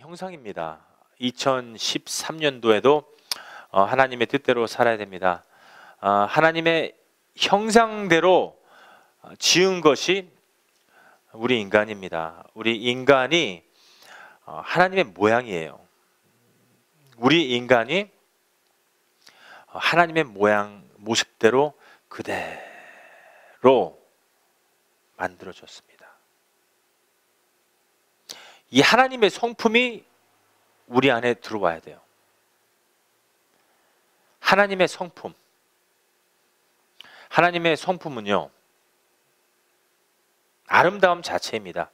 형상입니다. 2013년도에도 하나님의 뜻대로 살아야 됩니다. 하나님의 형상대로 지은 것이 우리 인간입니다. 우리 인간이 하나님의 모양이에요. 우리 인간이 하나님의 모양, 모습대로 그대로 만들어졌습니다. 이 하나님의 성품이 우리 안에 들어와야 돼요. 하나님의 성품. 하나님의 성품은요, 아름다움 자체입니다.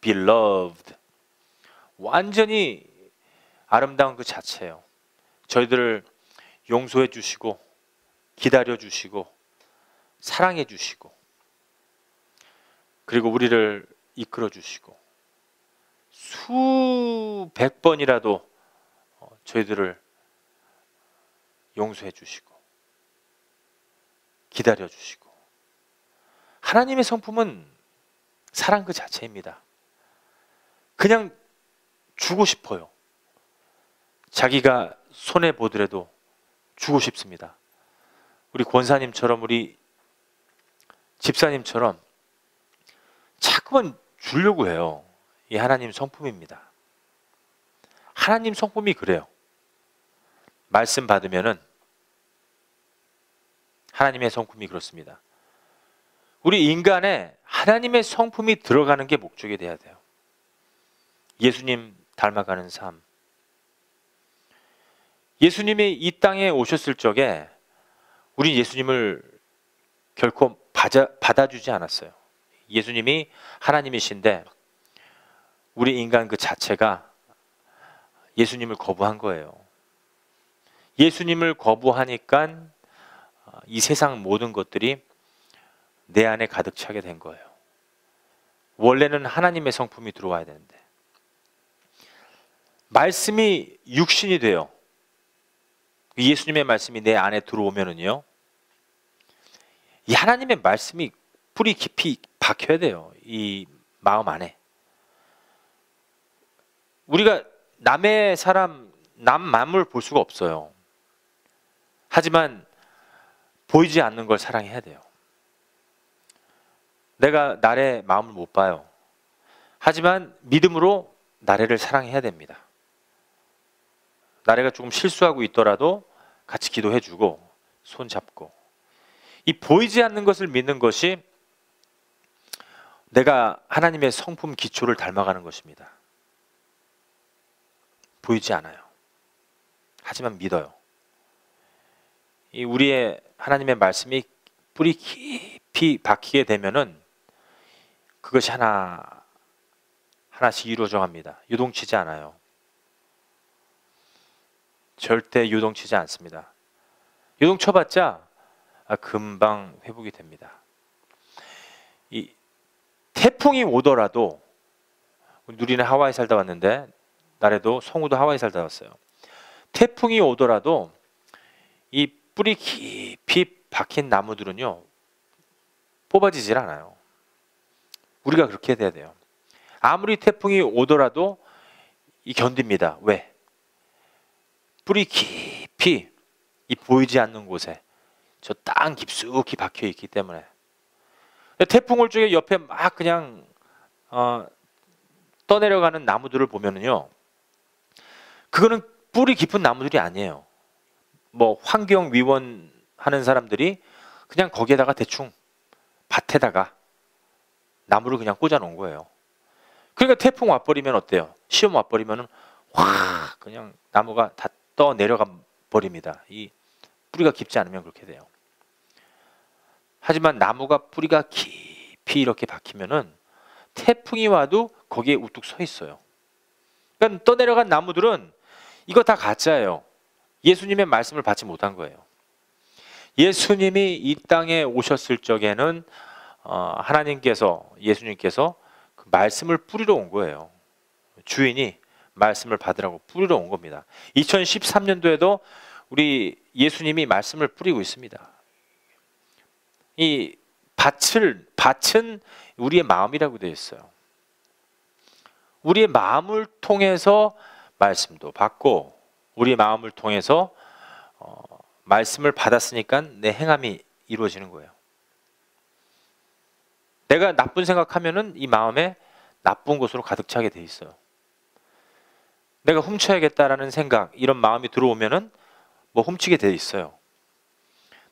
Beloved. 완전히 아름다운 그 자체예요. 저희들을 용서해 주시고, 기다려 주시고, 사랑해 주시고, 그리고 우리를 이끌어 주시고, 수백 번이라도 저희들을 용서해 주시고, 기다려 주시고. 하나님의 성품은 사랑 그 자체입니다. 그냥 주고 싶어요. 자기가 손해 보더라도 주고 싶습니다. 우리 권사님처럼, 우리 집사님처럼 자꾸만 주려고 해요. 이 하나님 성품입니다. 하나님 성품이 그래요. 말씀 받으면은 하나님의 성품이 그렇습니다. 우리 인간에 하나님의 성품이 들어가는 게 목적이 돼야 돼요. 예수님 닮아가는 삶. 예수님이 이 땅에 오셨을 적에 우리 예수님을 결코 받아주지 않았어요. 예수님이 하나님이신데 우리 인간 그 자체가 예수님을 거부한 거예요. 예수님을 거부하니까 이 세상 모든 것들이 내 안에 가득 차게 된 거예요. 원래는 하나님의 성품이 들어와야 되는데, 말씀이 육신이 돼요. 예수님의 말씀이 내 안에 들어오면은요, 이 하나님의 말씀이 뿌리 깊이 박혀야 돼요. 이 마음 안에. 우리가 남의 사람, 남 마음을 볼 수가 없어요. 하지만 보이지 않는 걸 사랑해야 돼요. 내가 나의 마음을 못 봐요. 하지만 믿음으로 나를 사랑해야 됩니다. 나래가 조금 실수하고 있더라도 같이 기도해주고 손 잡고, 이 보이지 않는 것을 믿는 것이 내가 하나님의 성품 기초를 닮아가는 것입니다. 보이지 않아요. 하지만 믿어요. 이 우리의 하나님의 말씀이 뿌리 깊이 박히게 되면은 그것이 하나씩 이루어져 갑니다. 유동치지 않아요. 절대 유동치지 않습니다. 유동쳐봤자 금방 회복이 됩니다. 이 태풍이 오더라도, 누리는 하와이 살다 왔는데 나래도 성우도 하와이 살다 왔어요. 태풍이 오더라도 이 뿌리 깊이 박힌 나무들은요 뽑아지질 않아요. 우리가 그렇게 돼야 돼요. 아무리 태풍이 오더라도 이 견딥니다. 왜? 뿌리 깊이 이 보이지 않는 곳에 저 땅 깊숙이 박혀 있기 때문에. 태풍 올 적에 옆에 막 그냥 떠내려가는 나무들을 보면은요, 그거는 뿌리 깊은 나무들이 아니에요. 뭐 환경 위원 하는 사람들이 그냥 거기에다가 대충 밭에다가 나무를 그냥 꽂아 놓은 거예요. 그러니까 태풍 와버리면 어때요? 시험 와버리면은 확 그냥 나무가 다 떠내려가 버립니다. 이 뿌리가 깊지 않으면 그렇게 돼요. 하지만 나무가 뿌리가 깊이 이렇게 박히면은 태풍이 와도 거기에 우뚝 서 있어요. 그러니까 떠내려간 나무들은 이거 다 가짜예요. 예수님의 말씀을 받지 못한 거예요. 예수님이 이 땅에 오셨을 적에는 예수님께서 그 말씀을 뿌리러 온 거예요. 주인이 말씀을 받으라고 뿌리러 온 겁니다. 2013년도에도 우리 예수님이 말씀을 뿌리고 있습니다. 이 밭은 우리의 마음이라고 되어 있어요. 우리의 마음을 통해서 말씀도 받고 우리 마음을 통해서 말씀을 받았으니까 내 행함이 이루어지는 거예요. 내가 나쁜 생각하면은 이 마음에 나쁜 것으로 가득 차게 돼 있어요. 내가 훔쳐야겠다라는 생각, 이런 마음이 들어오면은 뭐 훔치게 돼 있어요.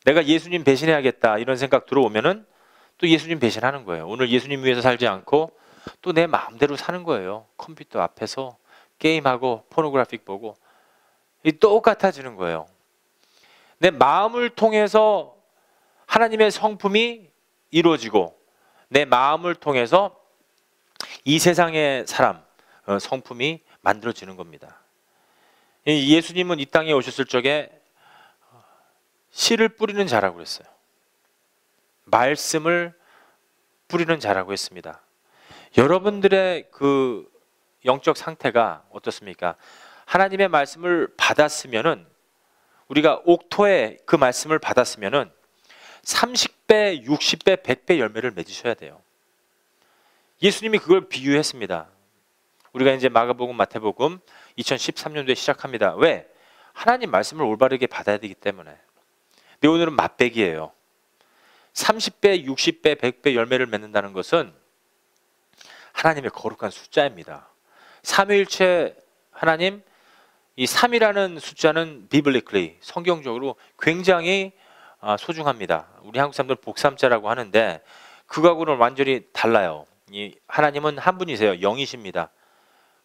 내가 예수님 배신해야겠다 이런 생각 들어오면은 또 예수님 배신하는 거예요. 오늘 예수님 위해서 살지 않고 또 내 마음대로 사는 거예요. 컴퓨터 앞에서 게임하고 포노그래픽 보고 똑같아지는 거예요. 내 마음을 통해서 하나님의 성품이 이루어지고 내 마음을 통해서 이 세상의 사람 성품이 만들어지는 겁니다. 예수님은 이 땅에 오셨을 적에 씨를 뿌리는 자라고 했어요. 말씀을 뿌리는 자라고 했습니다. 여러분들의 그 영적 상태가 어떻습니까? 하나님의 말씀을 받았으면은, 우리가 옥토에 그 말씀을 받았으면은 30배, 60배, 100배 열매를 맺으셔야 돼요. 예수님이 그걸 비유했습니다. 우리가 이제 마가복음, 마태복음 2013년도에 시작합니다. 왜? 하나님 말씀을 올바르게 받아야 되기 때문에. 근데 오늘은 맛배기예요. 30배, 60배, 100배 열매를 맺는다는 것은 하나님의 거룩한 숫자입니다. 삼위일체 하나님, 이 3이라는 숫자는 biblically, 성경적으로 굉장히 소중합니다. 우리 한국 사람들 복삼자라고 하는데 그거하고는 완전히 달라요. 이 하나님은 한 분이세요. 영이십니다.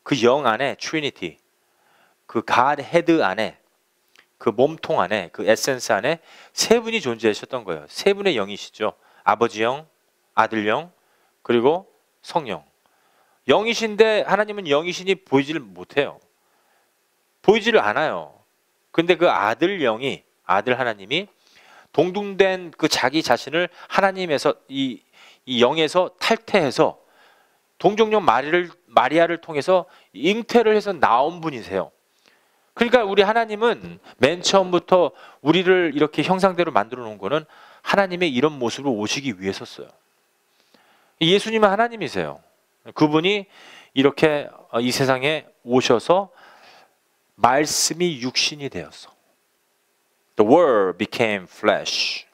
그 영 안에 트리니티, 그 God 헤드 안에, 그 몸통 안에, 그 에센스 안에 세 분이 존재하셨던 거예요. 세 분의 영이시죠. 아버지 영, 아들 영, 그리고 성령. 영이신데 하나님은 영이시니 보이지를 못해요. 보이지를 않아요. 근데 그 아들 영이, 아들 하나님이 동등된 그 자기 자신을 하나님에서 이 영에서 탈퇴해서 동정녀 마리아를 통해서 잉태를 해서 나온 분이세요. 그러니까 우리 하나님은 맨 처음부터 우리를 이렇게 형상대로 만들어 놓은 거는 하나님의 이런 모습으로 오시기 위해서였어요. 예수님은 하나님이세요. 그분이 이렇게 이 세상에 오셔서 말씀이 육신이 되었어. The Word became flesh.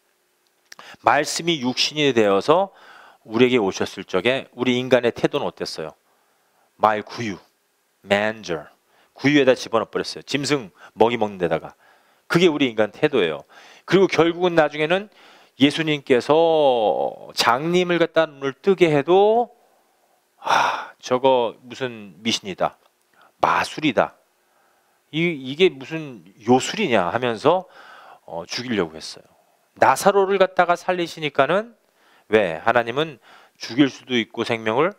말씀이 육신이 되어서 우리에게 오셨을 적에 우리 인간의 태도는 어땠어요? 말 구유, manger, 구유에다 집어넣어 버렸어요. 짐승 먹이 먹는 데다가. 그게 우리 인간 태도예요. 그리고 결국은 나중에는 예수님께서 장님을 갖다 눈을 뜨게 해도 저거 무슨 미신이다, 마술이다, 이게 무슨 요술이냐 하면서 죽이려고 했어요. 나사로를 갖다가 살리시니까는, 왜? 하나님은 죽일 수도 있고 생명을,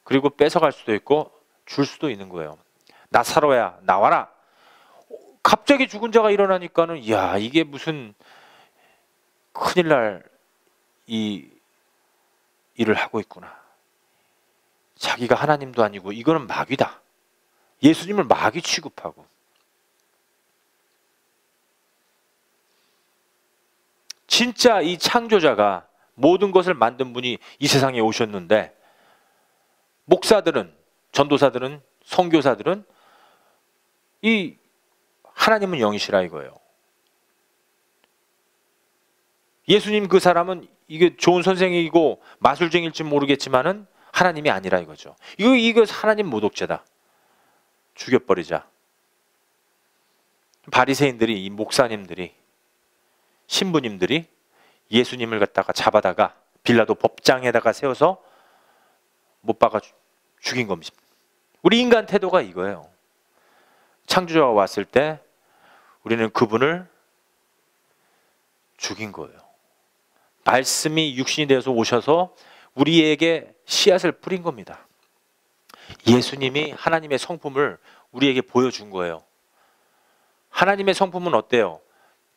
그리고 뺏어갈 수도 있고 줄 수도 있는 거예요. 나사로야 나와라. 갑자기 죽은 자가 일어나니까는 이야, 이게 무슨 큰일 날 이 일을 하고 있구나. 자기가 하나님도 아니고 이거는 마귀다. 예수님을 마귀 취급하고. 진짜 이 창조자가 모든 것을 만든 분이 이 세상에 오셨는데, 목사들은, 전도사들은, 선교사들은 이 하나님은 영이시라 이거예요. 예수님 그 사람은 이게 좋은 선생이고 마술쟁일지 모르겠지만은 하나님이 아니라 이거죠. 이거 하나님 모독죄다. 죽여버리자. 바리새인들이, 이 목사님들이, 신부님들이 예수님을 갖다가 잡아다가 빌라도 법장에다가 세워서 못 박아 죽인 겁니다. 우리 인간 태도가 이거예요. 창조자가 왔을 때 우리는 그분을 죽인 거예요. 말씀이 육신이 되어서 오셔서 우리에게 씨앗을 뿌린 겁니다. 예수님이 하나님의 성품을 우리에게 보여준 거예요. 하나님의 성품은 어때요?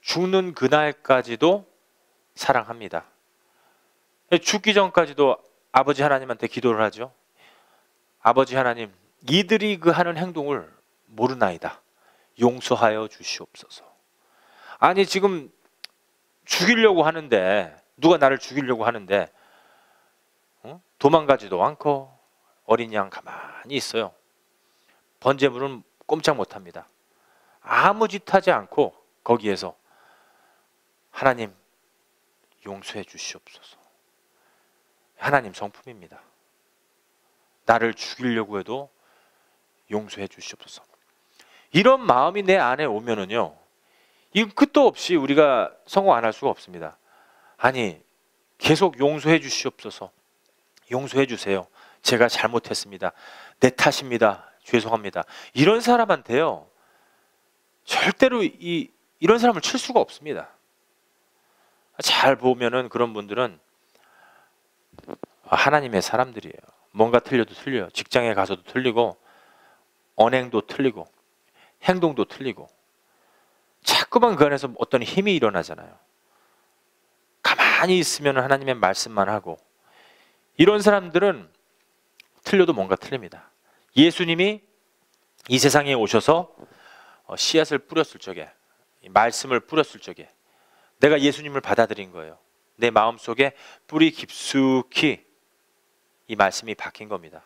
죽는 그날까지도 사랑합니다. 죽기 전까지도 아버지 하나님한테 기도를 하죠. 아버지 하나님, 이들이 그 하는 행동을 모르나이다. 용서하여 주시옵소서. 아니 지금 죽이려고 하는데, 누가 나를 죽이려고 하는데 도망가지도 않고 어린 양 가만히 있어요. 번제물은 꼼짝 못합니다. 아무 짓 하지 않고 거기에서 하나님 용서해 주시옵소서. 하나님 성품입니다. 나를 죽이려고 해도 용서해 주시옵소서. 이런 마음이 내 안에 오면은요, 이 끝도 없이 우리가 성공 안 할 수가 없습니다. 아니, 계속 용서해 주시옵소서. 용서해 주세요. 제가 잘못했습니다. 내 탓입니다. 죄송합니다. 이런 사람한테요, 절대로 이런 사람을 칠 수가 없습니다. 잘 보면은 그런 분들은 하나님의 사람들이에요. 뭔가 틀려도 틀려요. 직장에 가서도 틀리고, 언행도 틀리고, 행동도 틀리고, 자꾸만 그 안에서 어떤 힘이 일어나잖아요. 가만히 있으면 하나님의 말씀만 하고, 이런 사람들은 틀려도 뭔가 틀립니다. 예수님이 이 세상에 오셔서 씨앗을 뿌렸을 적에, 말씀을 뿌렸을 적에 내가 예수님을 받아들인 거예요. 내 마음속에 뿌리 깊숙이 이 말씀이 박힌 겁니다.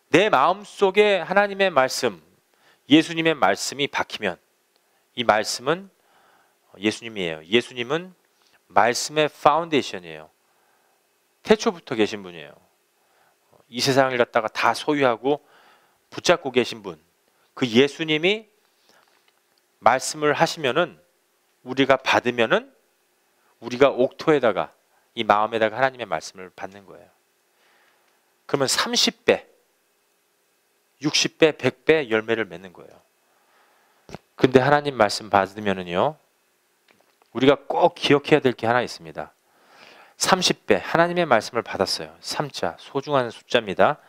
내 마음속에 하나님의 말씀, 예수님의 말씀이 박히면 이 말씀은 예수님이에요. 예수님은 말씀의 파운데이션이에요. 태초부터 계신 분이에요. 이 세상을 갖다가 다 소유하고 붙잡고 계신 분, 그 예수님이 말씀을 하시면은 우리가 받으면은 우리가 옥토에다가 이 마음에다가 하나님의 말씀을 받는 거예요. 그러면 30배, 60배, 100배 열매를 맺는 거예요. 근데 하나님 말씀 받으면은요, 우리가 꼭 기억해야 될 게 하나 있습니다. 30배 하나님의 말씀을 받았어요. 3자, 소중한 숫자입니다.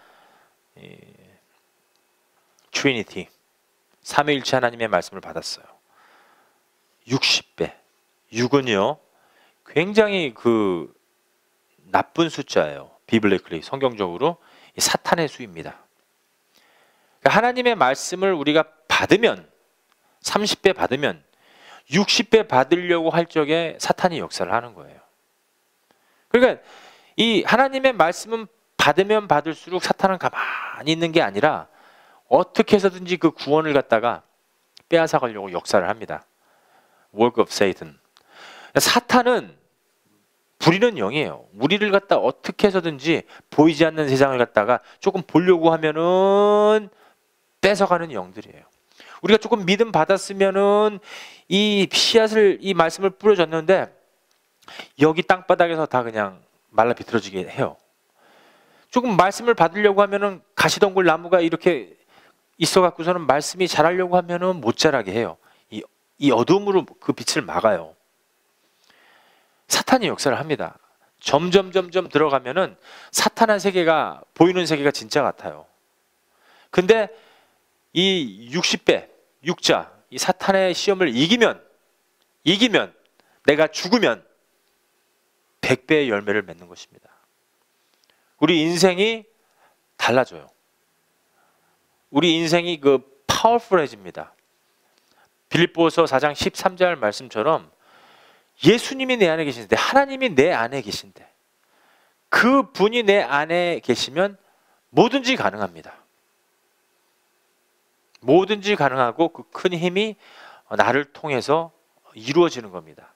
트리니티, 삼위일체 하나님의 말씀을 받았어요. 60배, 6은요 굉장히 그 나쁜 숫자예요. 비블리컬리, 성경적으로 사탄의 수입니다. 그러니까 하나님의 말씀을 우리가 받으면, 30배 받으면 60배 받으려고 할 적에 사탄이 역사를 하는 거예요. 그러니까 이 하나님의 말씀은 받으면 받을수록 사탄은 가만히 있는 게 아니라 어떻게 해서든지 그 구원을 갖다가 빼앗아 가려고 역사를 합니다. Work of Satan. 사탄은 부리는 영이에요. 우리를 갖다 어떻게 해서든지 보이지 않는 세상을 갖다가 조금 보려고 하면은 뺏어가는 영들이에요. 우리가 조금 믿음 받았으면은 이 씨앗을, 이 말씀을 뿌려줬는데 여기 땅바닥에서 다 그냥 말라 비틀어지게 해요. 조금 말씀을 받으려고 하면은 가시덩굴 나무가 이렇게 있어 갖고서는 말씀이 자라려고 하면은 못 자라게 해요. 이 어둠으로 그 빛을 막아요. 사탄이 역사를 합니다. 점점 들어가면은 사탄한 세계가, 보이는 세계가 진짜 같아요. 근데 이 60배, 6자, 이 사탄의 시험을 이기면, 내가 죽으면 100배의 열매를 맺는 것입니다. 우리 인생이 달라져요. 우리 인생이 그 파워풀해집니다. 빌립보서 4장 13절 말씀처럼 예수님이 내 안에 계신데, 하나님이 내 안에 계신데, 그 분이 내 안에 계시면 뭐든지 가능합니다. 뭐든지 가능하고 그 큰 힘이 나를 통해서 이루어지는 겁니다.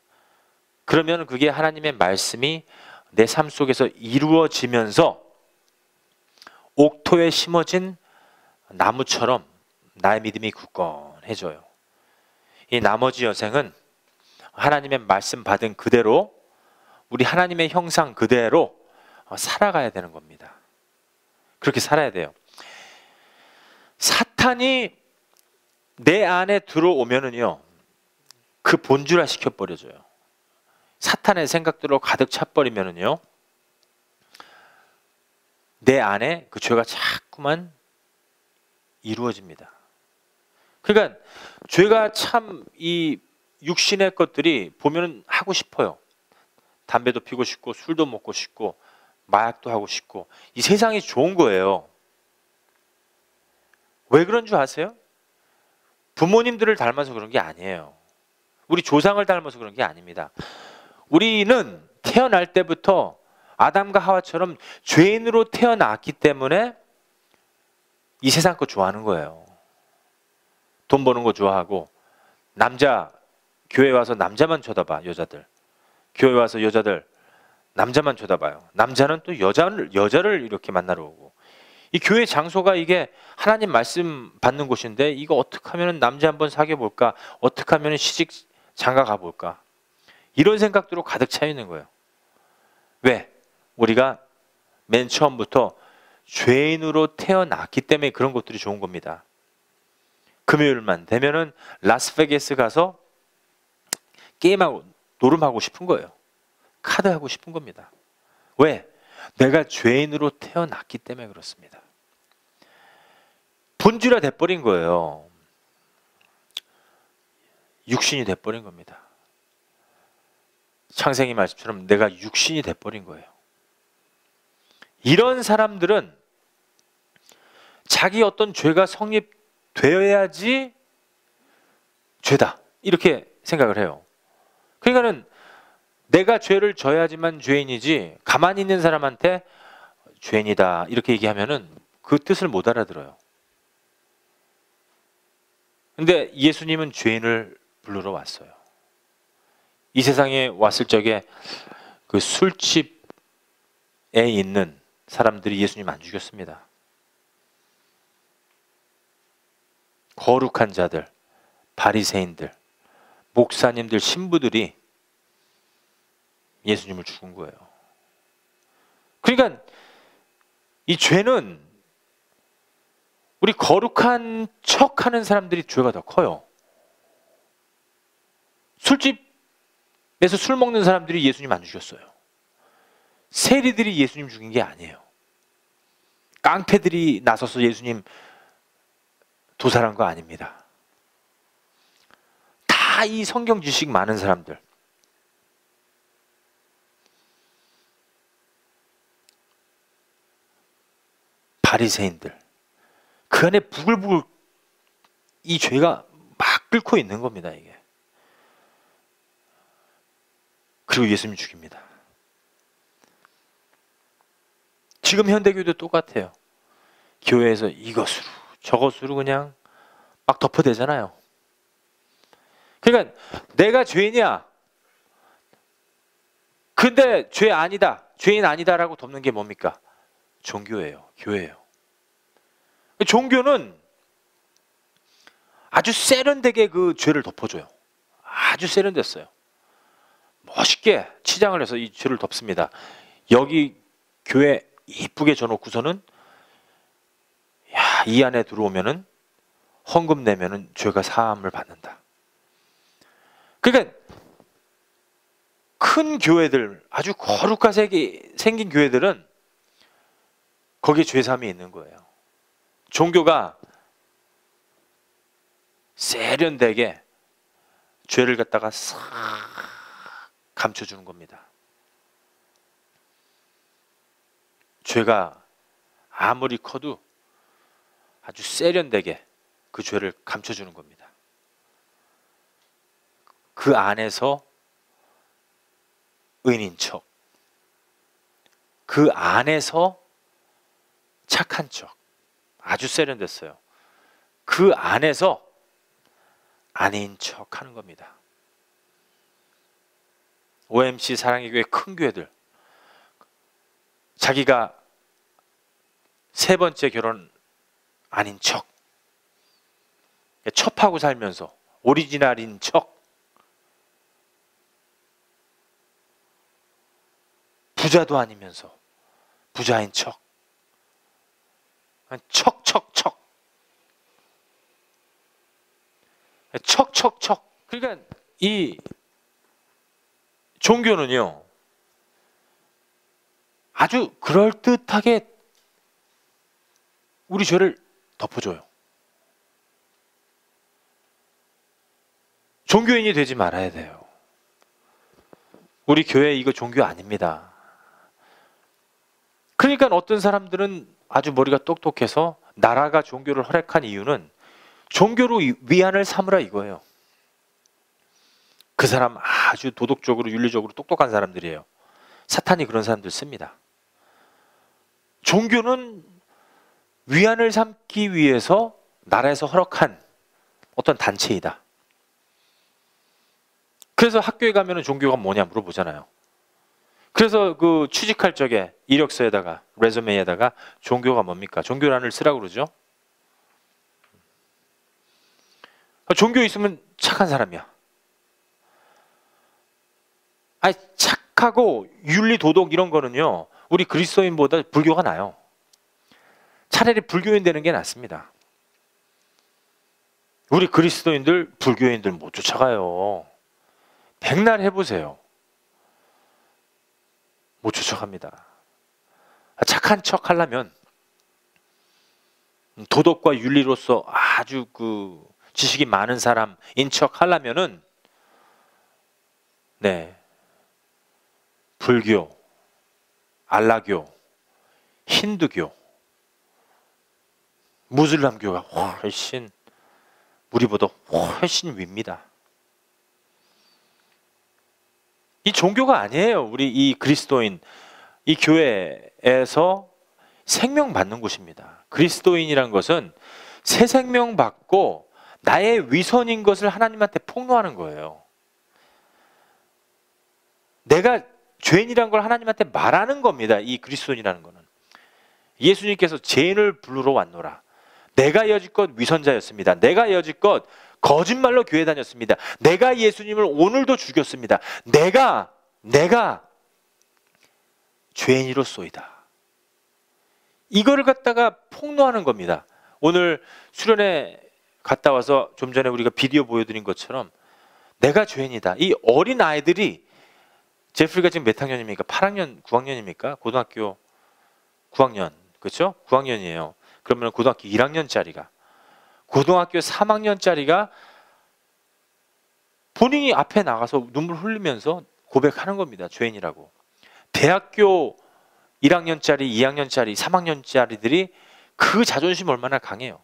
그러면 그게 하나님의 말씀이 내 삶 속에서 이루어지면서 옥토에 심어진 나무처럼 나의 믿음이 굳건해져요. 이 나머지 여생은 하나님의 말씀 받은 그대로, 우리 하나님의 형상 그대로 살아가야 되는 겁니다. 그렇게 살아야 돼요. 사탄이 내 안에 들어오면은요, 그 본질화 시켜버려져요. 사탄의 생각들로 가득 차버리면은요, 내 안에 그 죄가 자꾸만 이루어집니다. 그러니까 죄가 참, 이 육신의 것들이 보면은 하고 싶어요. 담배도 피고 싶고, 술도 먹고 싶고, 마약도 하고 싶고, 이 세상이 좋은 거예요. 왜 그런 줄 아세요? 부모님들을 닮아서 그런 게 아니에요. 우리 조상을 닮아서 그런 게 아닙니다. 우리는 태어날 때부터 아담과 하와처럼 죄인으로 태어났기 때문에 이 세상 거 좋아하는 거예요. 돈 버는 거 좋아하고, 남자 교회 와서 남자만 쳐다봐. 여자들 교회 와서 여자들 남자만 쳐다봐요. 남자는 또 여자를 이렇게 만나러 오고. 이 교회 장소가 이게 하나님 말씀 받는 곳인데, 이거 어떻게 하면 남자 한번 사귀어 볼까, 어떻게 하면 시집 장가 가 볼까, 이런 생각들로 가득 차 있는 거예요. 왜? 우리가 맨 처음부터 죄인으로 태어났기 때문에 그런 것들이 좋은 겁니다. 금요일만 되면은 라스베가스 가서 게임하고 노름하고 싶은 거예요. 카드하고 싶은 겁니다. 왜? 내가 죄인으로 태어났기 때문에 그렇습니다. 본질화 돼버린 거예요. 육신이 돼버린 겁니다. 창세기 말씀처럼 내가 육신이 돼버린 거예요. 이런 사람들은 자기 어떤 죄가 성립되어야지 죄다, 이렇게 생각을 해요. 그러니까는 내가 죄를 져야지만 죄인이지, 가만히 있는 사람한테 죄인이다 이렇게 얘기하면은 그 뜻을 못 알아들어요. 근데 예수님은 죄인을 부르러 왔어요. 이 세상에 왔을 적에 그 술집에 있는 사람들이 예수님 안 죽였습니다. 거룩한 자들, 바리새인들, 목사님들, 신부들이 예수님을 죽은 거예요. 그러니까 이 죄는 우리 거룩한 척하는 사람들이 죄가 더 커요. 술집에서 술 먹는 사람들이 예수님 안 죽였어요. 세리들이 예수님 죽인 게 아니에요. 깡패들이 나서서 예수님 도살한 거 아닙니다. 다 이 성경 지식 많은 사람들, 바리새인들, 그 안에 부글부글 이 죄가 막 끓고 있는 겁니다, 이게. 그리고 예수님 죽입니다. 지금 현대교회도 똑같아요. 교회에서 이것으로 저것으로 그냥 막 덮어대잖아요. 그러니까 내가 죄인이야, 근데 죄 아니다, 죄인 아니다라고 덮는 게 뭡니까? 종교예요. 교회예요. 종교는 아주 세련되게 그 죄를 덮어줘요. 아주 세련됐어요. 멋있게 치장을 해서 이 죄를 덮습니다. 여기 교회 이쁘게 져놓고서는, 야, 이 안에 들어오면은 헌금 내면은 죄가 사함을 받는다. 그러니까 큰 교회들, 아주 거룩하게 생긴 교회들은 거기에 죄사함이 있는 거예요. 종교가 세련되게 죄를 갖다가 싹 감춰주는 겁니다. 죄가 아무리 커도 아주 세련되게 그 죄를 감춰주는 겁니다. 그 안에서 의인인 척, 그 안에서 착한 척, 아주 세련됐어요. 그 안에서 아닌 척 하는 겁니다. OMC 사랑의 교회 큰 교회들, 자기가 세 번째 결혼 아닌 척, 첩하고 살면서 오리지널인 척, 부자도 아니면서 부자인 척, 척척척, 척척척. 그러니까 이 종교는요, 아주 그럴듯하게 우리 죄를 덮어줘요. 종교인이 되지 말아야 돼요. 우리 교회 이거 종교 아닙니다. 그러니까 어떤 사람들은 아주 머리가 똑똑해서 나라가 종교를 허락한 이유는 종교로 위안을 삼으라 이거예요. 그 사람 아주 도덕적으로 윤리적으로 똑똑한 사람들이에요. 사탄이 그런 사람들 씁니다. 종교는 위안을 삼기 위해서 나라에서 허락한 어떤 단체이다. 그래서 학교에 가면 종교가 뭐냐 물어보잖아요. 그래서 그 취직할 적에 이력서에다가 레주메에다가 종교가 뭡니까? 종교란을 쓰라고 그러죠. 종교 있으면 착한 사람이야. 아니, 착하고 윤리 도덕 이런 거는요, 우리 그리스도인보다 불교가 나아요. 차라리 불교인 되는 게 낫습니다. 우리 그리스도인들 불교인들 못 쫓아가요. 백날 해보세요. 못 쫓아갑니다. 착한 척 하려면 도덕과 윤리로서 아주 그 지식이 많은 사람인 척 하려면은 네, 불교, 알라교, 힌두교, 무슬람교가 훨씬 우리보다 훨씬 위입니다. 이 종교가 아니에요. 우리 이 그리스도인, 이 교회에서 생명 받는 곳입니다. 그리스도인이란 것은 새 생명 받고 나의 위선인 것을 하나님한테 폭로하는 거예요. 내가 죄인이란 걸 하나님한테 말하는 겁니다. 이 그리스도인이라는 거는. 예수님께서 죄인을 부르러 왔노라. 내가 여지껏 위선자였습니다. 내가 여지껏 거짓말로 교회 다녔습니다. 내가 예수님을 오늘도 죽였습니다. 내가 죄인이로소이다. 이거를 갖다가 폭로하는 겁니다. 오늘 수련회 갔다 와서 좀 전에 우리가 비디오 보여드린 것처럼 내가 죄인이다. 이 어린 아이들이, 제프리가 지금 몇 학년입니까? 8학년, 9학년입니까? 고등학교 9학년, 그렇죠? 9학년이에요. 그러면 고등학교 1학년짜리가, 고등학교 3학년짜리가 본인이 앞에 나가서 눈물 흘리면서 고백하는 겁니다. 죄인이라고. 대학교 1학년짜리, 2학년짜리, 3학년짜리들이 그 자존심 얼마나 강해요.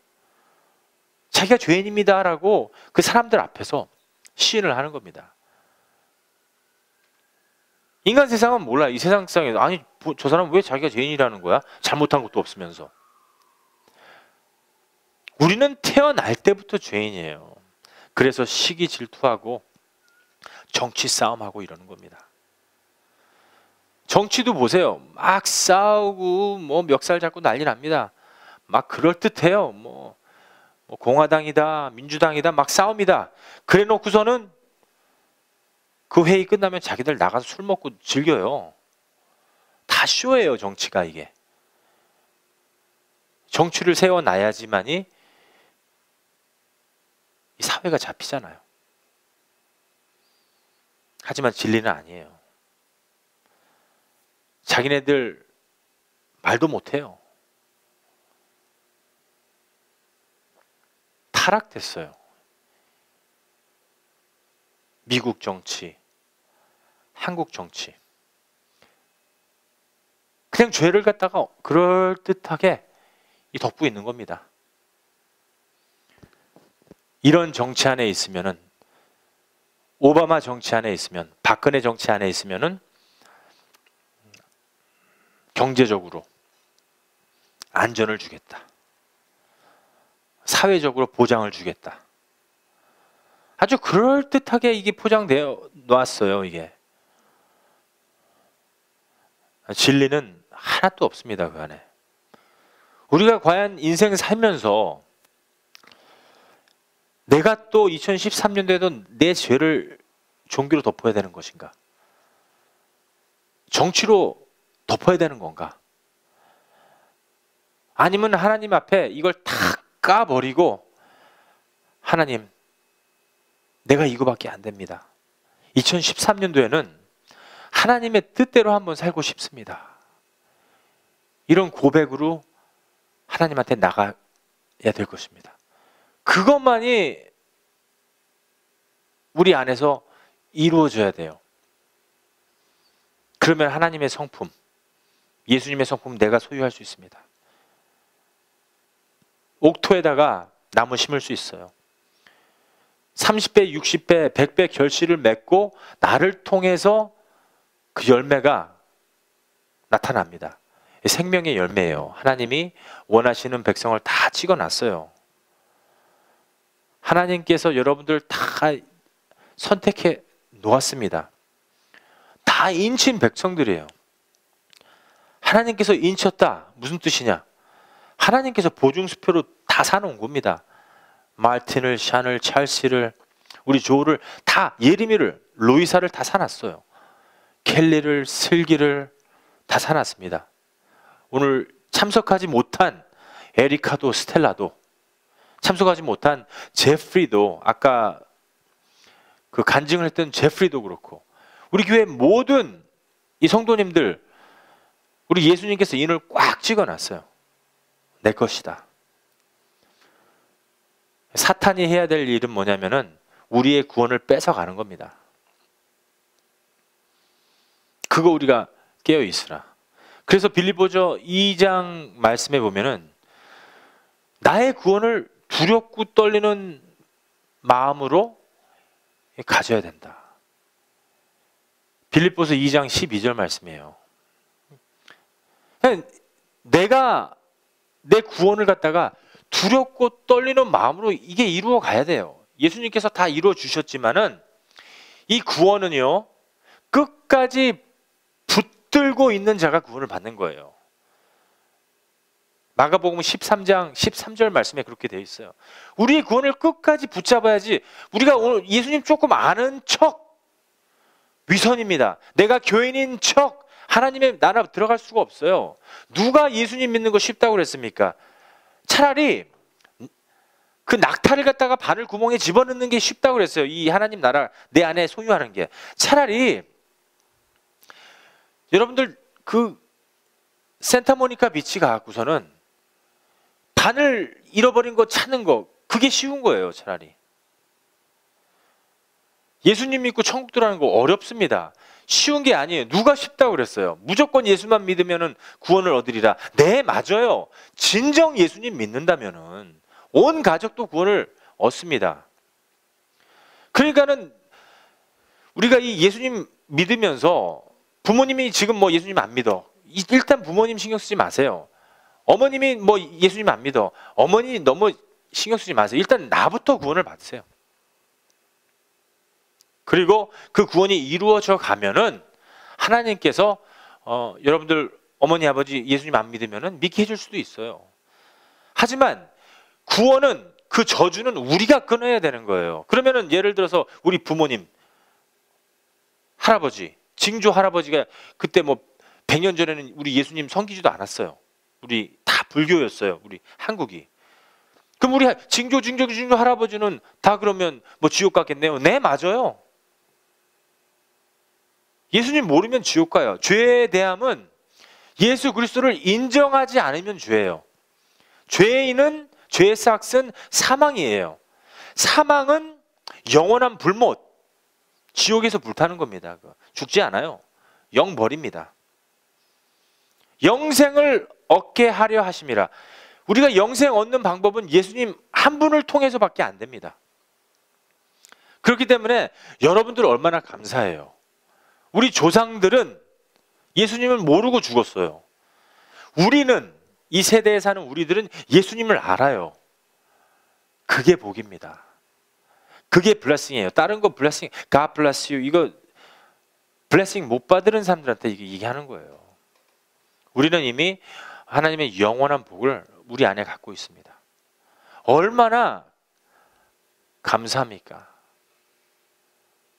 자기가 죄인입니다라고 그 사람들 앞에서 시인을 하는 겁니다. 인간 세상은 몰라. 이 세상에 아니 저 사람은 왜 자기가 죄인이라는 거야? 잘못한 것도 없으면서. 우리는 태어날 때부터 죄인이에요. 그래서 시기 질투하고 정치 싸움하고 이러는 겁니다. 정치도 보세요. 막 싸우고 뭐 멱살 잡고 난리 납니다. 막 그럴듯해요. 뭐 공화당이다, 민주당이다, 막 싸웁니다. 그래 놓고서는 그 회의 끝나면 자기들 나가서 술 먹고 즐겨요. 다 쇼예요, 정치가. 이게 정치를 세워놔야지만이 이 사회가 잡히잖아요. 하지만 진리는 아니에요. 자기네들 말도 못해요. 타락됐어요. 미국 정치, 한국 정치. 그냥 죄를 갖다가 그럴듯하게 덮고 있는 겁니다. 이런 정치 안에 있으면은, 오바마 정치 안에 있으면, 박근혜 정치 안에 있으면은 경제적으로 안전을 주겠다. 사회적으로 보장을 주겠다. 아주 그럴듯하게 이게 포장되어 놨어요, 이게. 진리는 하나도 없습니다, 그 안에. 우리가 과연 인생 살면서 내가 또 2013년도에도 내 죄를 종교로 덮어야 되는 것인가? 정치로 덮어야 되는 건가? 아니면 하나님 앞에 이걸 다 까버리고, 하나님, 내가 이거밖에 안 됩니다. 2013년도에는 하나님의 뜻대로 한번 살고 싶습니다. 이런 고백으로 하나님한테 나가야 될 것입니다. 그것만이 우리 안에서 이루어져야 돼요. 그러면 하나님의 성품, 예수님의 성품 내가 소유할 수 있습니다. 옥토에다가 나무 심을 수 있어요. 30배, 60배, 100배 결실을 맺고 나를 통해서 그 열매가 나타납니다. 생명의 열매예요. 하나님이 원하시는 백성을 다 찍어놨어요. 하나님께서 여러분들 다 선택해 놓았습니다. 다 인친 백성들이에요. 하나님께서 인쳤다. 무슨 뜻이냐? 하나님께서 보증수표로 다 사놓은 겁니다. 말틴을, 샨을, 찰시를, 우리 조를 다, 예리미를, 로이사를 다 사놨어요. 켈리를, 슬기를 다 사놨습니다. 오늘 참석하지 못한 에리카도, 스텔라도, 참석하지 못한 제프리도, 아까 그 간증을 했던 제프리도 그렇고, 우리 교회 모든 이 성도님들, 우리 예수님께서 인을 꽉 찍어놨어요. 내 것이다. 사탄이 해야 될 일은 뭐냐면은 우리의 구원을 뺏어가는 겁니다. 그거 우리가 깨어 있으라. 그래서 빌립보서 2장 말씀에 보면은 나의 구원을 두렵고 떨리는 마음으로 가져야 된다. 빌립보서 2장 12절 말씀이에요. 내가 내 구원을 갖다가 두렵고 떨리는 마음으로 이게 이루어 가야 돼요. 예수님께서 다 이루어 주셨지만은 이 구원은요, 끝까지 붙들고 있는 자가 구원을 받는 거예요. 마가복음 13장 13절 말씀에 그렇게 되어 있어요. 우리의 구원을 끝까지 붙잡아야지. 우리가 오늘 예수님 조금 아는 척 위선입니다. 내가 교인인 척 하나님의 나라 들어갈 수가 없어요. 누가 예수님 믿는 거 쉽다고 그랬습니까? 차라리 그 낙타를 갖다가 바늘 구멍에 집어넣는 게 쉽다고 그랬어요. 이 하나님 나라 내 안에 소유하는 게. 차라리 여러분들 그 산타모니카 비치 가갖고서는 바늘 잃어버린 거 찾는 거, 그게 쉬운 거예요. 차라리 예수님 믿고 천국 들어가는 거 어렵습니다. 쉬운 게 아니에요. 누가 쉽다고 그랬어요? 무조건 예수만 믿으면은 구원을 얻으리라. 네, 맞아요. 진정 예수님 믿는다면은 온 가족도 구원을 얻습니다. 그러니까는 우리가 이 예수님 믿으면서 부모님이 지금 뭐 예수님 안 믿어. 일단 부모님 신경 쓰지 마세요. 어머님이 뭐 예수님 안 믿어. 어머니 너무 신경 쓰지 마세요. 일단 나부터 구원을 받으세요. 그리고 그 구원이 이루어져 가면은 하나님께서 여러분들 어머니 아버지 예수님 안 믿으면은 믿게 해줄 수도 있어요. 하지만 구원은, 그 저주는 우리가 끊어야 되는 거예요. 그러면은 예를 들어서 우리 부모님, 할아버지, 징조 할아버지가 그때 뭐 100년 전에는 우리 예수님 섬기지도 않았어요. 우리 다 불교였어요. 우리 한국이. 그럼 우리 징조 할아버지는 다 그러면 뭐 지옥 갔겠네요. 네, 맞아요. 예수님 모르면 지옥 가요. 죄의 대함은 예수 그리스도를 인정하지 않으면 죄예요. 죄인은, 죄의 삭은 사망이에요. 사망은 영원한 불못, 지옥에서 불타는 겁니다. 죽지 않아요. 영벌입니다. 영생을 얻게 하려 하심이라. 우리가 영생 얻는 방법은 예수님 한 분을 통해서밖에 안 됩니다. 그렇기 때문에 여러분들 얼마나 감사해요. 우리 조상들은 예수님을 모르고 죽었어요. 우리는, 이 세대에 사는 우리들은 예수님을 알아요. 그게 복입니다. 그게 블레싱이에요. 다른 거 블레싱, God bless you, 이거 블레싱 못 받는 사람들한테 이게 얘기하는 거예요. 우리는 이미 하나님의 영원한 복을 우리 안에 갖고 있습니다. 얼마나 감사합니까?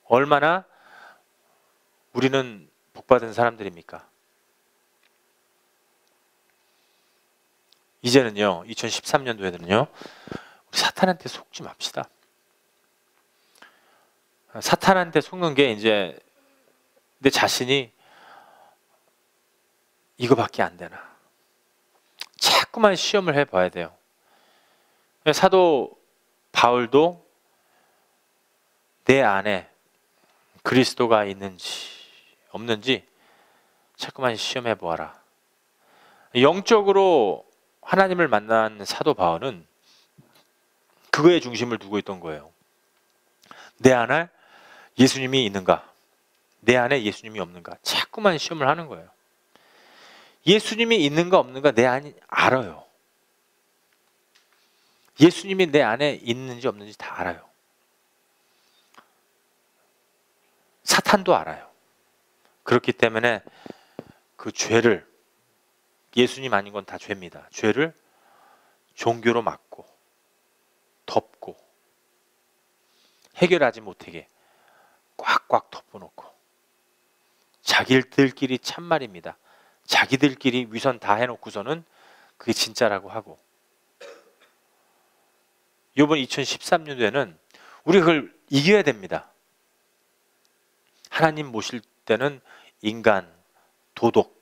얼마나 우리는 복받은 사람들입니까? 이제는요, 2013년도에는요, 우리 사탄한테 속지 맙시다. 사탄한테 속는 게 이제 내 자신이 이거밖에 안 되나. 자꾸만 시험을 해봐야 돼요. 사도 바울도 내 안에 그리스도가 있는지 없는지 자꾸만 시험해 보아라. 영적으로 하나님을 만난 사도 바울은 그거에 중심을 두고 있던 거예요. 내 안에 예수님이 있는가? 내 안에 예수님이 없는가? 자꾸만 시험을 하는 거예요. 예수님이 있는가 없는가 내 안이 알아요. 예수님이 내 안에 있는지 없는지 다 알아요. 사탄도 알아요. 그렇기 때문에 그 죄를, 예수님 아닌 건 다 죄입니다. 죄를 종교로 막고 덮고 해결하지 못하게 꽉꽉 덮어놓고 자기들끼리 참말입니다. 자기들끼리 위선 다 해놓고서는 그게 진짜라고 하고, 이번 2013년도에는 우리가 그걸 이겨야 됩니다. 하나님 모실 때는 인간, 도덕,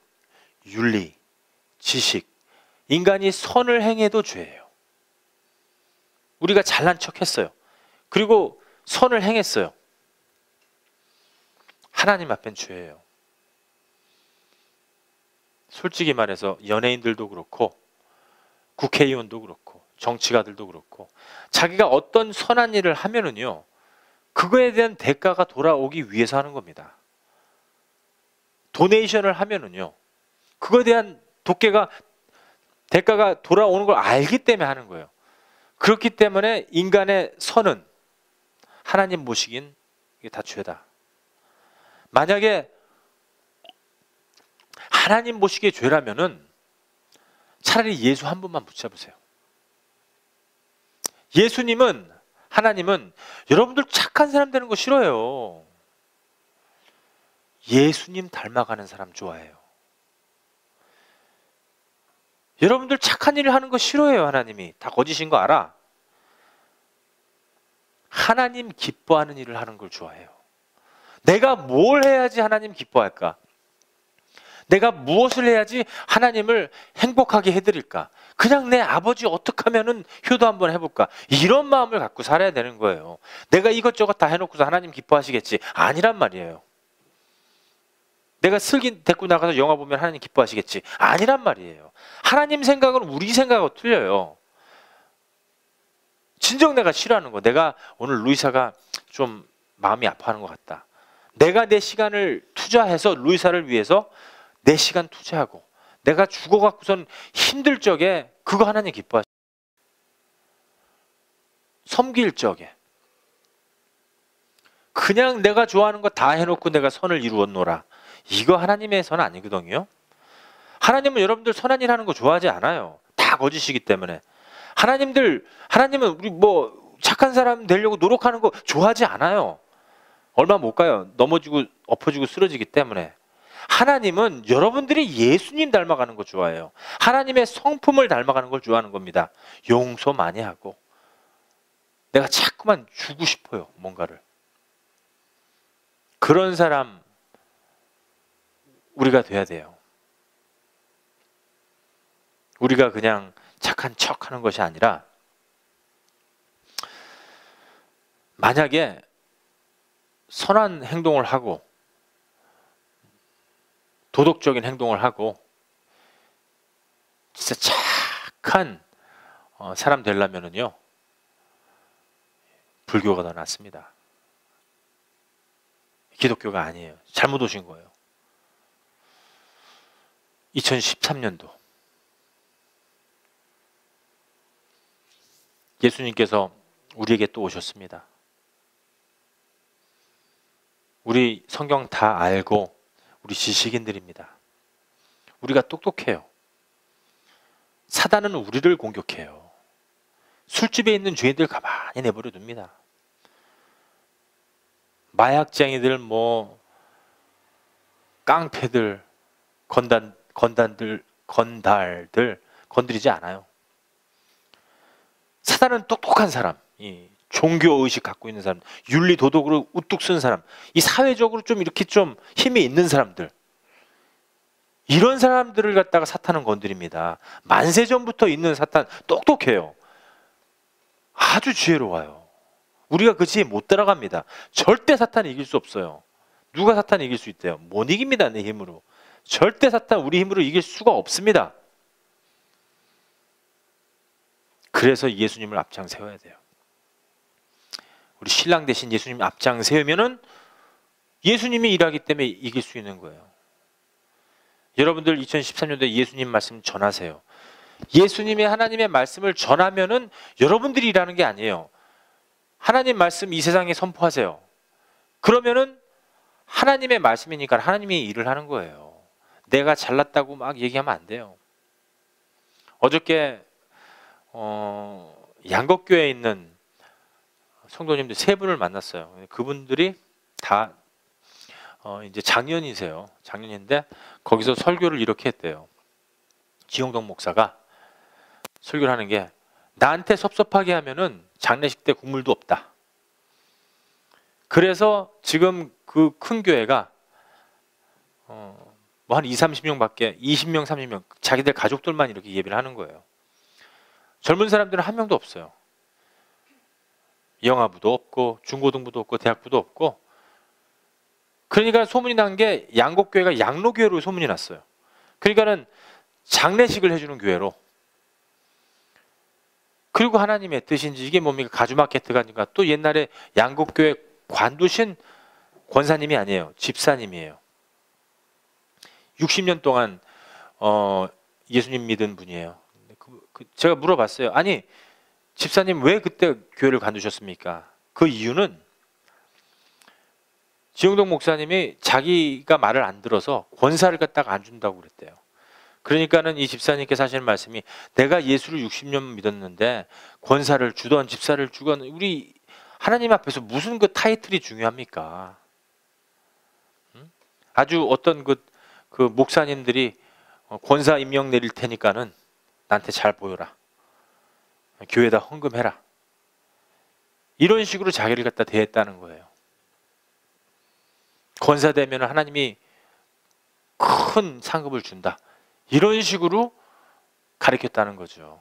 윤리, 지식, 인간이 선을 행해도 죄예요. 우리가 잘난 척했어요. 그리고 선을 행했어요. 하나님 앞엔 죄예요. 솔직히 말해서 연예인들도 그렇고 국회의원도 그렇고 정치가들도 그렇고 자기가 어떤 선한 일을 하면은요, 그거에 대한 대가가 돌아오기 위해서 하는 겁니다. 도네이션을 하면은요, 그거에 대한 대가가 돌아오는 걸 알기 때문에 하는 거예요. 그렇기 때문에 인간의 선은 하나님 모시긴 이게 다 죄다. 만약에 하나님 모시기에 죄라면은 차라리 예수 한 분만 붙잡으세요. 예수님은, 하나님은 여러분들 착한 사람 되는 거 싫어해요. 예수님 닮아가는 사람 좋아해요. 여러분들 착한 일을 하는 거 싫어해요. 하나님이 다 거짓인 거 알아. 하나님 기뻐하는 일을 하는 걸 좋아해요. 내가 뭘 해야지 하나님 기뻐할까? 내가 무엇을 해야지 하나님을 행복하게 해드릴까? 그냥 내 아버지 어떻게 하면은 효도 한번 해볼까? 이런 마음을 갖고 살아야 되는 거예요. 내가 이것저것 다 해놓고서 하나님 기뻐하시겠지? 아니란 말이에요. 내가 슬기 데리고 나가서 영화 보면 하나님 기뻐하시겠지? 아니란 말이에요. 하나님 생각은 우리 생각하고 틀려요. 진정 내가 싫어하는 거, 내가 오늘 루이사가 좀 마음이 아파하는 것 같다. 내가 내 시간을 투자해서 루이사를 위해서 내 시간 투자하고 내가 죽어갖고선 힘들 적에 그거 하나님 기뻐하시죠. 섬길 적에 그냥 내가 좋아하는 거 다 해놓고 내가 선을 이루었노라, 이거 하나님의 선 아니거든요. 하나님은 여러분들 선한 일 하는 거 좋아하지 않아요. 다 거짓이기 때문에. 하나님은 우리 뭐 착한 사람 되려고 노력하는 거 좋아하지 않아요. 얼마 못 가요. 넘어지고 엎어지고 쓰러지기 때문에. 하나님은 여러분들이 예수님 닮아가는 거 좋아해요. 하나님의 성품을 닮아가는 걸 좋아하는 겁니다. 용서 많이 하고 내가 자꾸만 주고 싶어요. 뭔가를. 그런 사람 우리가 돼야 돼요. 우리가 그냥 착한 척 하는 것이 아니라, 만약에 선한 행동을 하고 도덕적인 행동을 하고 진짜 착한 사람 되려면은요, 불교가 더 낫습니다. 기독교가 아니에요. 잘못 오신 거예요. 2013년도 예수님께서 우리에게 또 오셨습니다. 우리 성경 다 알고 우리 지식인들입니다. 우리가 똑똑해요. 사단은 우리를 공격해요. 술집에 있는 죄인들 가만히 내버려 둡니다. 마약쟁이들, 뭐 깡패들, 건달들 건드리지 않아요. 사단은 똑똑한 사람, 이 종교의식 갖고 있는 사람, 윤리 도덕으로 우뚝 쓴 사람, 이 사회적으로 좀 이렇게 좀 힘이 있는 사람들, 이런 사람들을 갖다가 사탄은 건드립니다. 만세전부터 있는 사탄 똑똑해요. 아주 지혜로워요. 우리가 그 지혜 못 따라갑니다. 절대 사탄이 이길 수 없어요. 누가 사탄을 이길 수 있대요? 못 이깁니다. 내 힘으로. 절대 사탄 우리 힘으로 이길 수가 없습니다. 그래서 예수님을 앞장 세워야 돼요. 우리 신랑 대신 예수님 앞장 세우면은 예수님이 일하기 때문에 이길 수 있는 거예요. 여러분들 2013년도에 예수님 말씀 전하세요. 예수님의 하나님의 말씀을 전하면은 여러분들이 일하는 게 아니에요. 하나님 말씀 이 세상에 선포하세요. 그러면은 하나님의 말씀이니까 하나님이 일을 하는 거예요. 내가 잘났다고 막 얘기하면 안 돼요. 어저께 양곡교회에 있는 성도님들 세 분을 만났어요. 그분들이 다 이제 장년이세요. 장년인데 거기서 설교를 이렇게 했대요. 지용동 목사가 설교를 하는 게, 나한테 섭섭하게 하면은 장례식 때 국물도 없다. 그래서 지금 그 큰 교회가 뭐 한 20-30명밖에, 20명, 30명 자기들 가족들만 이렇게 예배를 하는 거예요. 젊은 사람들은 한 명도 없어요. 영아부도 없고 중고등부도 없고 대학부도 없고. 그러니까 소문이 난 게 양곡교회가 양로교회로 소문이 났어요. 그러니까는 장례식을 해주는 교회로. 그리고 하나님의 뜻인지 이게 뭡니까? 가주마케트가 아닌가? 또 옛날에 양곡교회 관두신 권사님이 아니에요. 집사님이에요. 60년 동안 예수님 믿은 분이에요. 제가 물어봤어요. 아니, 집사님 왜 그때 교회를 관두셨습니까? 그 이유는 지용동 목사님이 자기가 말을 안 들어서 권사를 갖다가 안 준다고 그랬대요. 그러니까는 이 집사님께서 하시는 말씀이, 내가 예수를 60년 믿었는데 권사를 주던 집사를 주건 우리 하나님 앞에서 무슨 그 타이틀이 중요합니까? 아주 어떤 그 목사님들이 권사 임명 내릴 테니까는 나한테 잘 보여라. 교회에다 헌금해라. 이런 식으로 자기를 갖다 대했다는 거예요. 권사 되면 하나님이 큰 상급을 준다. 이런 식으로 가르쳤다는 거죠.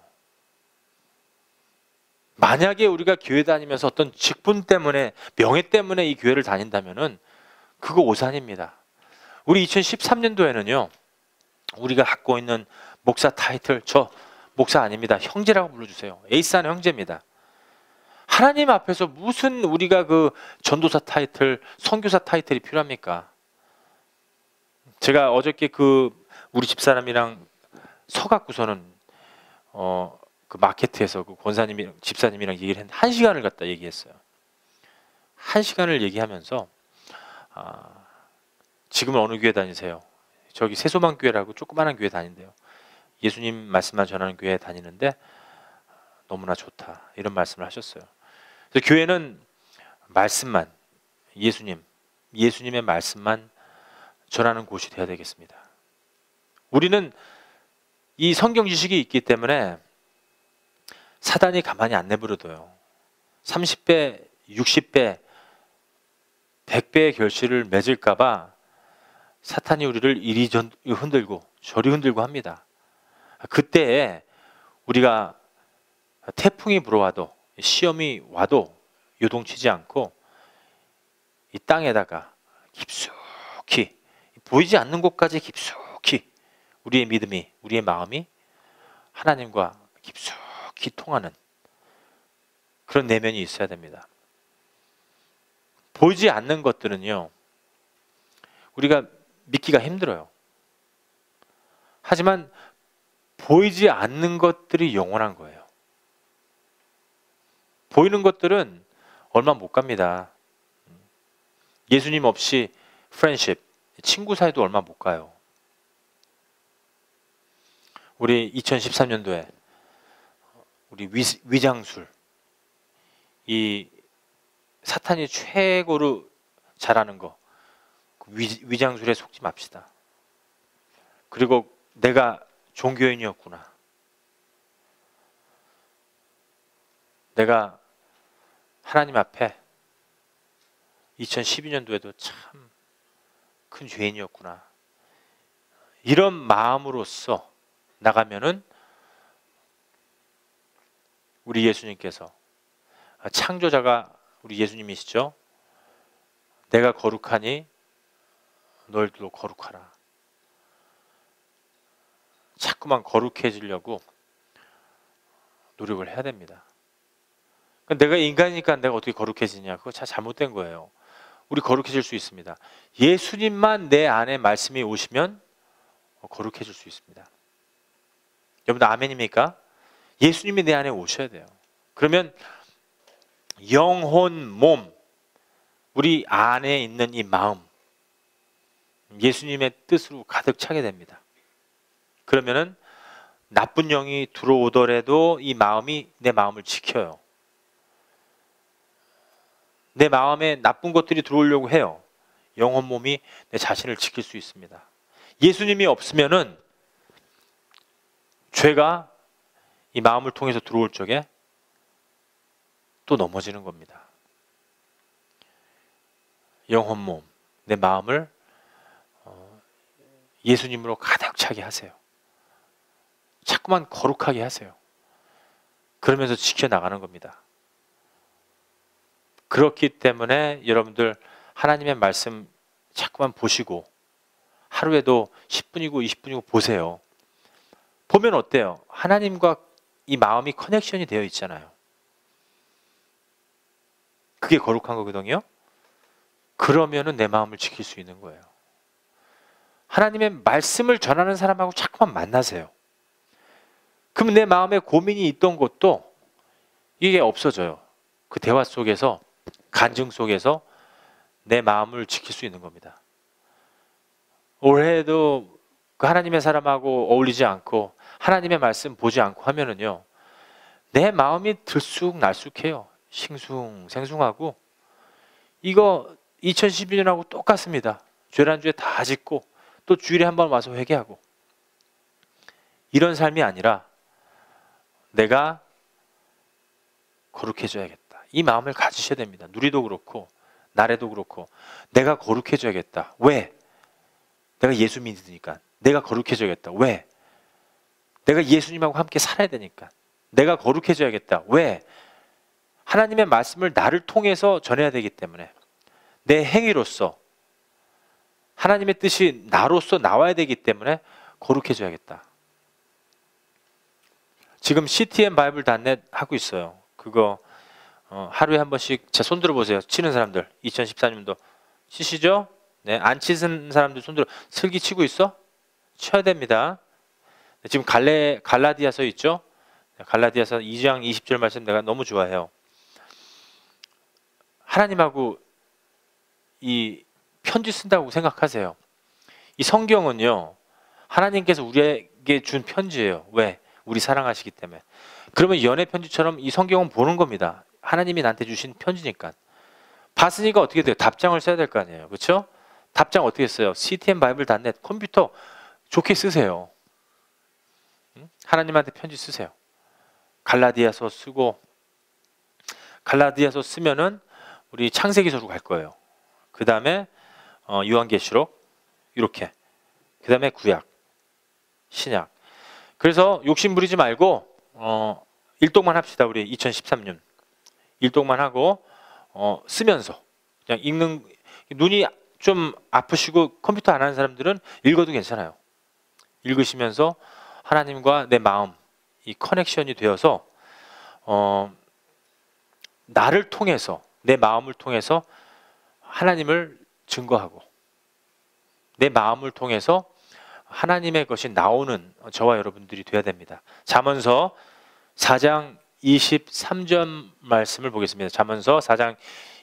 만약에 우리가 교회 다니면서 어떤 직분 때문에, 명예 때문에 이 교회를 다닌다면은 그거 오산입니다. 우리 2013년도에는요, 우리가 갖고 있는 목사 타이틀, 저 목사 아닙니다. 형제라고 불러주세요. 에이스한 형제입니다. 하나님 앞에서 무슨 우리가 그 전도사 타이틀, 선교사 타이틀이 필요합니까? 제가 어저께 우리 집사람이랑 서갖고서는 그 마케트에서 그 권사님이랑 집사님이랑 얘기를 했는데 1시간을 갖다 얘기했어요. 1시간을 얘기하면서 지금은 어느 교회 다니세요? 저기 새소망교회라고 조그마한 교회 다닌대요. 예수님 말씀만 전하는 교회 다니는데 너무나 좋다. 이런 말씀을 하셨어요. 그래서 교회는 말씀만, 예수님의 말씀만 전하는 곳이 되어야 되겠습니다. 우리는 이 성경 지식이 있기 때문에 사단이 가만히 안 내버려둬요. 30배, 60배, 100배의 결실을 맺을까봐 사탄이 우리를 이리 흔들고 저리 흔들고 합니다. 그때에 우리가 태풍이 불어와도, 시험이 와도 요동치지 않고 이 땅에다가 깊숙이, 보이지 않는 곳까지 깊숙이 우리의 믿음이, 우리의 마음이 하나님과 깊숙이 통하는 그런 내면이 있어야 됩니다. 보이지 않는 것들은요, 우리가 믿기가 힘들어요. 하지만 보이지 않는 것들이 영원한 거예요. 보이는 것들은 얼마 못 갑니다. 예수님 없이 프렌십, 친구 사이도 얼마 못 가요. 우리 2013년도에 우리 위장술, 이 사탄이 최고로 잘하는 거, 위장술에 속지 맙시다. 그리고 내가 종교인이었구나. 내가 하나님 앞에 2012년도에도 참 큰 죄인이었구나. 이런 마음으로써 나가면은 우리 예수님께서, 창조자가 우리 예수님이시죠. 내가 거룩하니 너희들도 거룩하라. 자꾸만 거룩해지려고 노력을 해야 됩니다. 내가 인간이니까 내가 어떻게 거룩해지냐? 그거 참 잘못된 거예요. 우리 거룩해질 수 있습니다. 예수님만 내 안에 말씀이 오시면 거룩해질 수 있습니다. 여러분들 아멘입니까? 예수님이 내 안에 오셔야 돼요. 그러면 영혼, 몸, 우리 안에 있는 이 마음, 예수님의 뜻으로 가득 차게 됩니다. 그러면은 나쁜 영이 들어오더라도 이 마음이 내 마음을 지켜요. 내 마음에 나쁜 것들이 들어오려고 해요. 영혼, 몸이 내 자신을 지킬 수 있습니다. 예수님이 없으면은 죄가 이 마음을 통해서 들어올 적에 또 넘어지는 겁니다. 영혼, 몸, 내 마음을 예수님으로 가득 차게 하세요. 자꾸만 거룩하게 하세요. 그러면서 지켜나가는 겁니다. 그렇기 때문에 여러분들 하나님의 말씀 자꾸만 보시고 하루에도 10분이고 20분이고 보세요. 보면 어때요? 하나님과 이 마음이 커넥션이 되어 있잖아요. 그게 거룩한 거거든요. 그러면은 내 마음을 지킬 수 있는 거예요. 하나님의 말씀을 전하는 사람하고 자꾸만 만나세요. 그럼 내 마음에 고민이 있던 것도 이게 없어져요. 그 대화 속에서, 간증 속에서 내 마음을 지킬 수 있는 겁니다. 올해도 그 하나님의 사람하고 어울리지 않고 하나님의 말씀 보지 않고 하면은요, 내 마음이 들쑥날쑥해요. 싱숭생숭하고. 이거 2012년하고 똑같습니다. 죄란 죄 다 짓고 또 주일에 한 번 와서 회개하고. 이런 삶이 아니라 내가 거룩해져야겠다. 이 마음을 가지셔야 됩니다. 누리도 그렇고 나래도 그렇고 내가 거룩해져야겠다. 왜? 내가 예수 믿으니까. 내가 거룩해져야겠다. 왜? 내가 예수님하고 함께 살아야 되니까. 내가 거룩해져야겠다. 왜? 하나님의 말씀을 나를 통해서 전해야 되기 때문에. 내 행위로서 하나님의 뜻이 나로서 나와야 되기 때문에 거룩해져야겠다. 지금 CTM 바이블.net 하고 있어요. 그거 하루에 한 번씩 제 손 들어보세요. 치는 사람들 2014년도 치시죠? 네, 안 치는 사람들 손 들어. 슬기 치고 있어? 쳐야 됩니다. 지금 갈라디아서 있죠? 갈라디아서 2장 20절 말씀 내가 너무 좋아해요. 하나님하고 이 편지 쓴다고 생각하세요. 이 성경은요, 하나님께서 우리에게 준 편지예요. 왜? 우리 사랑하시기 때문에. 그러면 연애 편지처럼 이 성경은 보는 겁니다. 하나님이 나한테 주신 편지니까. 봤으니까 어떻게 돼요? 답장을 써야 될 거 아니에요. 그렇죠? 답장 어떻게 써요? CTM 바이블.net 컴퓨터 좋게 쓰세요. 하나님한테 편지 쓰세요. 갈라디아서 쓰고, 갈라디아서 쓰면은 우리 창세기서로 갈 거예요. 그 다음에 요한계시록 이렇게. 그 다음에 구약, 신약. 그래서 욕심 부리지 말고 일독만 합시다. 우리 2013년 일독만 하고 쓰면서 그냥 읽는. 눈이 좀 아프시고 컴퓨터 안 하는 사람들은 읽어도 괜찮아요. 읽으시면서 하나님과 내 마음 이 커넥션이 되어서 나를 통해서, 내 마음을 통해서 하나님을 증거하고 내 마음을 통해서 하나님의 것이 나오는 저와 여러분들이 돼야 됩니다. 잠언서 4장 23절 말씀을 보겠습니다. 잠언서 4장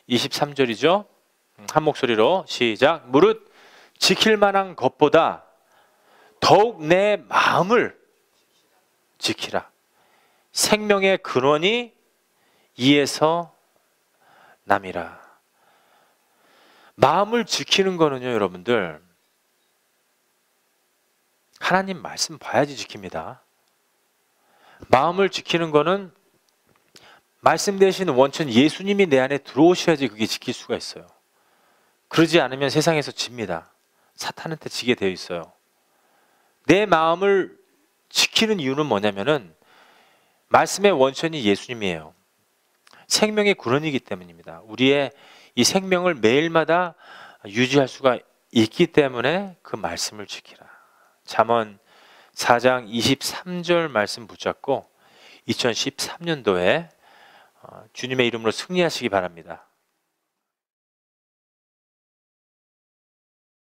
23절이죠. 한 목소리로 시작. 무릇 지킬 만한 것보다 더욱 내 마음을 지키라. 생명의 근원이 이에서 남이라. 마음을 지키는 거는요, 여러분들, 하나님 말씀 봐야지 지킵니다. 마음을 지키는 거는 말씀 대신 원천 예수님이 내 안에 들어오셔야지 그게 지킬 수가 있어요. 그러지 않으면 세상에서 집니다. 사탄한테 지게 되어 있어요. 내 마음을 지키는 이유는 뭐냐면은 말씀의 원천이 예수님이에요. 생명의 근원이기 때문입니다. 우리의 이 생명을 매일마다 유지할 수가 있기 때문에 그 말씀을 지키라. 잠언 4장 23절 말씀 붙잡고 2013년도에 주님의 이름으로 승리하시기 바랍니다.